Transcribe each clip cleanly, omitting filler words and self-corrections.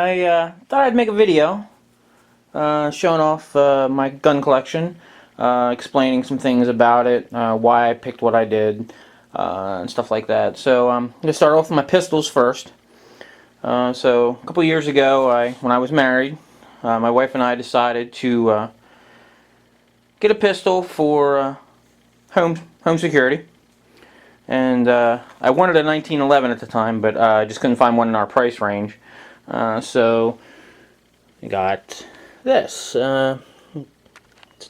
I thought I'd make a video showing off my gun collection, explaining some things about it, why I picked what I did, and stuff like that. So I'm going to start off with my pistols first. So a couple years ago, when I was married, my wife and I decided to get a pistol for home security. And I wanted a 1911 at the time, but I just couldn't find one in our price range. So I got this. It's a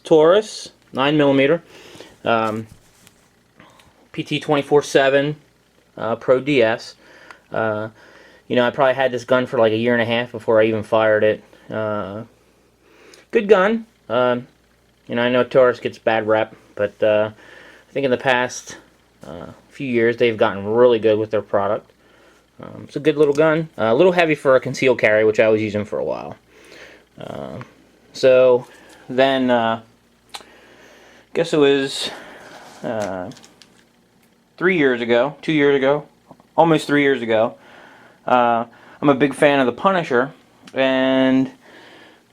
Taurus 9mm PT 24/7 Pro DS. You know, I probably had this gun for like a year and a half before I even fired it. Good gun. You know, I know Taurus gets bad rep, but I think in the past few years they've gotten really good with their product. It's a good little gun. A little heavy for a concealed carry, which I was using for a while. So then, I guess it was 3 years ago, 2 years ago, almost 3 years ago. I'm a big fan of the Punisher, and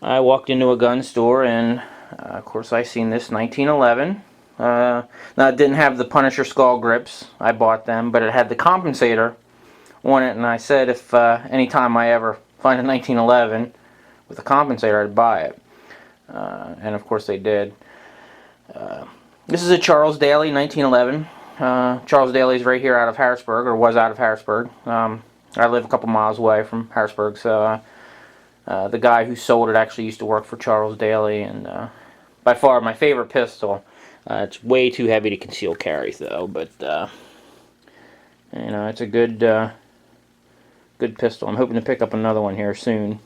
I walked into a gun store, and of course I seen this 1911. Now it didn't have the Punisher skull grips. I bought them, but it had the compensator on it, and I said if anytime I ever find a 1911 with a compensator, I'd buy it. And of course they did. This is a Charles Daly 1911. Charles Daly's right here out of Harrisburg, or was out of Harrisburg. I live a couple miles away from Harrisburg, so the guy who sold it actually used to work for Charles Daly, and by far my favorite pistol. It's way too heavy to conceal carry, though, but you know, it's a good good pistol. I'm hoping to pick up another one here soon.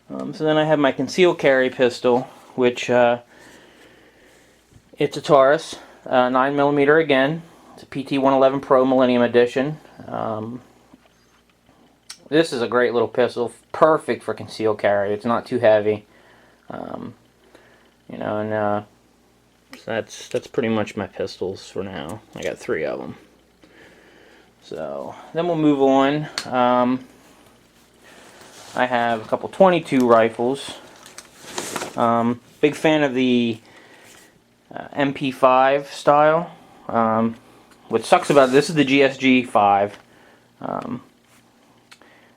So then I have my concealed carry pistol, which it's a Taurus 9mm again. It's a PT 111 Pro Millennium Edition. This is a great little pistol, perfect for concealed carry. It's not too heavy, you know, and that's pretty much my pistols for now. I got 3 of them. So then we'll move on. I have a couple 22 rifles. Big fan of the MP5 style. What sucks about this is the GSG 5.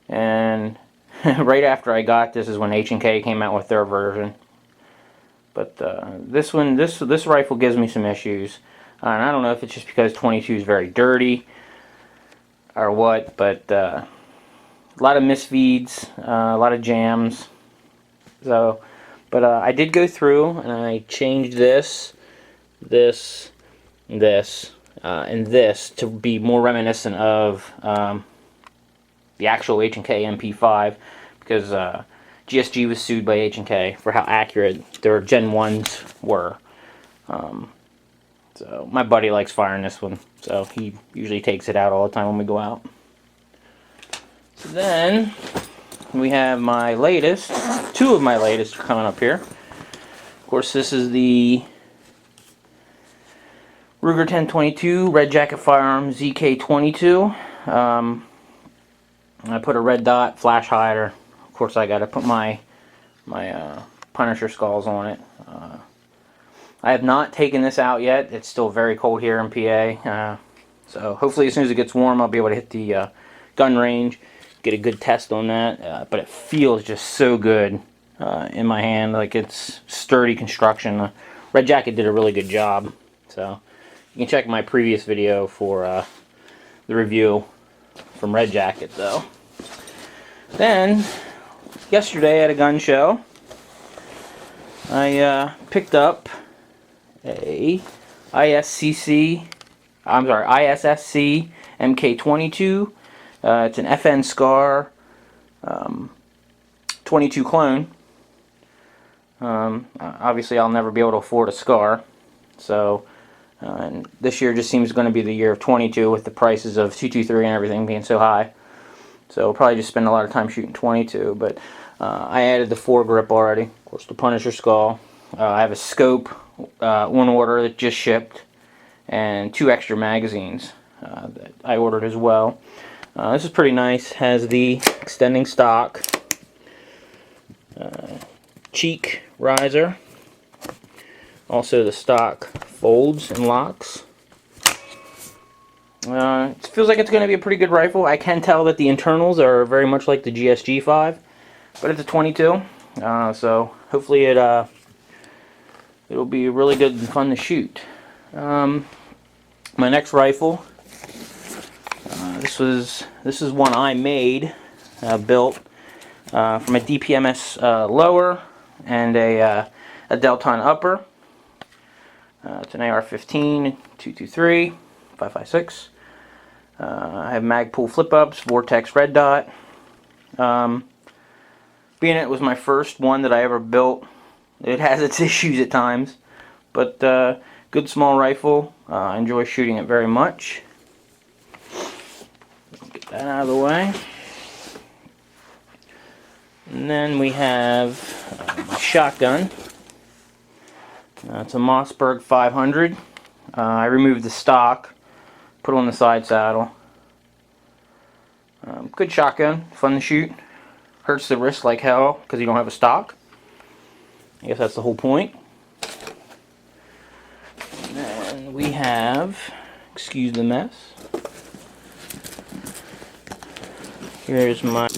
And right after I got this is when H&K came out with their version. But this rifle gives me some issues. And I don't know if it's just because 22 is very dirty or what, but a lot of misfeeds, a lot of jams. So, but I did go through and I changed this, and this to be more reminiscent of the actual H&K MP5, because GSG was sued by H&K for how accurate their Gen 1s were. So my buddy likes firing this one, so he usually takes it out all the time when we go out. So then we have my latest, 2 of my latest are coming up here. Of course, this is the Ruger 1022 Red Jacket Firearms ZK22. I put a red dot flash hider. Of course, I got to put my Punisher skulls on it. I have not taken this out yet. It's still very cold here in PA. So hopefully as soon as it gets warm, I'll be able to hit the gun range, get a good test on that. But it feels just so good in my hand. Like, it's sturdy construction. Red Jacket did a really good job. So you can check my previous video for the review from Red Jacket, though. Then, yesterday at a gun show, I picked up a ISSC MK22. It's an FN SCAR 22 clone. Obviously, I'll never be able to afford a SCAR, so and this year just seems going to be the year of 22 with the prices of 223 and everything being so high. So I'll probably just spend a lot of time shooting 22, but I added the foregrip already. Of course, the Punisher skull. I have a scope on order that just shipped, and 2 extra magazines that I ordered as well. This is pretty nice. Has the extending stock, cheek riser, also the stock folds and locks. It feels like it's going to be a pretty good rifle. I can tell that the internals are very much like the GSG-5, but it's a 22, so hopefully it'll be really good and fun to shoot. My next rifle, this is one I made, built from a DPMS lower and a Delton upper. It's an AR-15 223 5.56. I have Magpul flip-ups, Vortex red dot. Being it was my first one that I ever built, it has its issues at times, but good small rifle. I enjoy shooting it very much. Get that out of the way. And then we have my shotgun. It's a Mossberg 500. I removed the stock, put it on the side saddle. Good shotgun, fun to shoot. Hurts the wrist like hell because you don't have a stock. I guess that's the whole point. And then we have, excuse the mess. Here's my,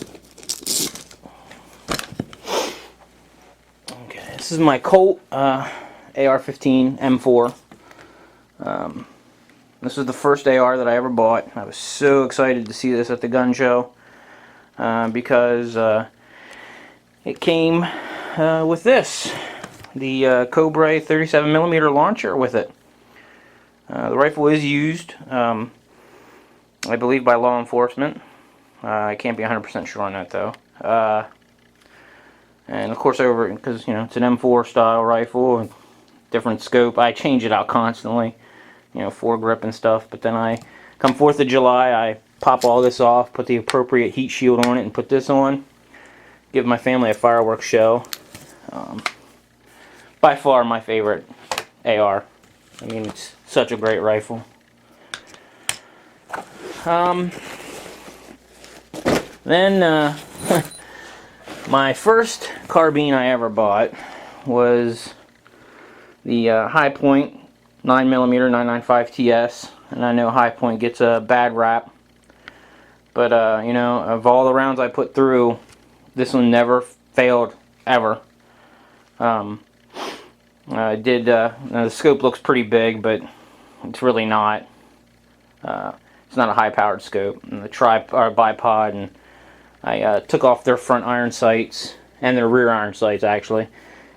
okay, this is my Colt AR-15 M4. This was the first AR that I ever bought. I was so excited to see this at the gun show because it came with this, the Cobra 37mm launcher with it. The rifle is used, I believe, by law enforcement. I can't be 100% sure on that though. And of course, because you know it's an M4 style rifle, different scope. I change it out constantly. You know, foregrip and stuff, but then come 4th of July, I pop all this off, put the appropriate heat shield on it, and put this on. Give my family a fireworks show. By far my favorite AR. I mean, it's such a great rifle. Then, my first carbine I ever bought was the Hi-Point 9mm 995 TS, and I know Hi-Point gets a bad rap, but you know, of all the rounds I put through, this one never failed ever. The scope looks pretty big, but it's really not. It's not a high-powered scope. And the bipod, and I took off their front iron sights and their rear iron sights actually,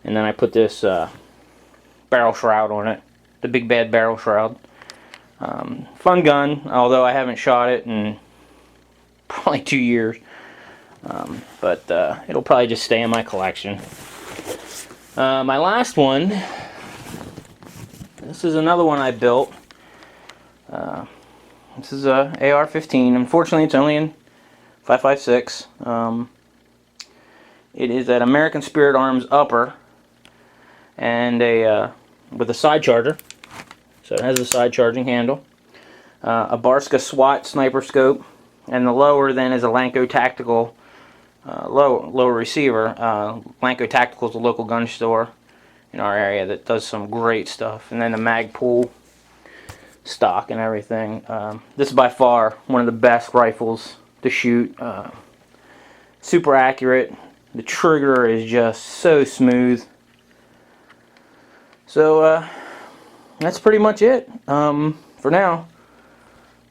and then I put this barrel shroud on it. The big bad barrel shroud. Fun gun, although I haven't shot it in probably 2 years. But it'll probably just stay in my collection. My last one, this is another one I built. This is a AR-15. Unfortunately, it's only in 5.56. It is an American Spirit Arms upper and with a side charger. So it has a side charging handle, a Barska SWAT sniper scope, and the lower then is a Lanco Tactical lower receiver. Lanco Tactical is a local gun store in our area that does some great stuff. And then the Magpul stock and everything. This is by far one of the best rifles to shoot. Super accurate. The trigger is just so smooth. So that's pretty much it for now.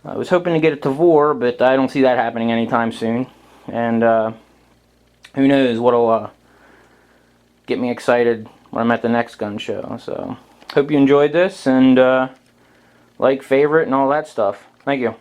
I was hoping to get a Tavor, but I don't see that happening anytime soon. And who knows what'll get me excited when I'm at the next gun show. So hope you enjoyed this, and like, favorite, and all that stuff. Thank you.